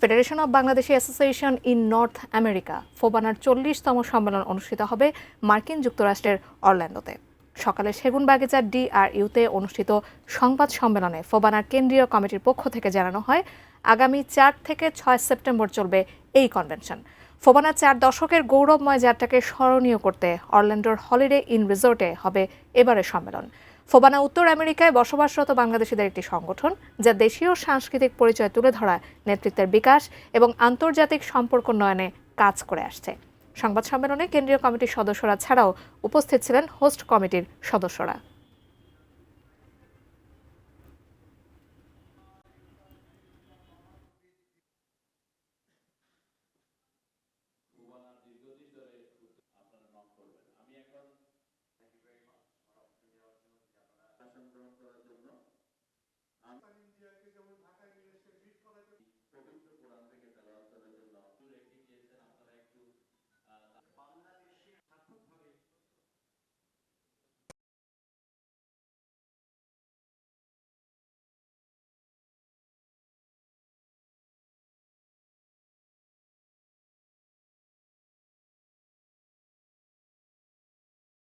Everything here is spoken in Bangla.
Federation of Bangladeshi association in North America ফোবানার 40তম সম্মেলন অনুষ্ঠিত হবে মার্কিন যুক্তরাষ্ট্রের অরল্যান্ডোতে। সকালে সেগুনবাগিচার DRUতে অনুষ্ঠিত সংবাদ সম্মেলনে ফোবানার কেন্দ্রীয় কমিটির পক্ষ থেকে জানানো হয়, আগামী 4 থেকে 6 সেপ্টেম্বর চলবে এই কনভেনশন। ফোবানার 4 দশকের গৌরবময় যাত্রাকে স্মরণীয় করতে অরল্যান্ডোর হলিডে ইন রিসোর্টে হবে এবারের সম্মেলন। ফোবানা উত্তর আমেরিকায় বসবাসরত বাংলাদেশিদের একটি সংগঠন, যা দেশীয় সাংস্কৃতিক পরিচয় তুলে ধরা, নেতৃত্বের বিকাশ এবং আন্তর্জাতিক সম্পর্ক উন্নয়নে কাজ করে আসছে। সংবাদ সম্মেলনে কেন্দ্রীয় কমিটির সদস্যরা ছাড়াও উপস্থিত ছিলেন হোস্ট কমিটির সদস্যরা।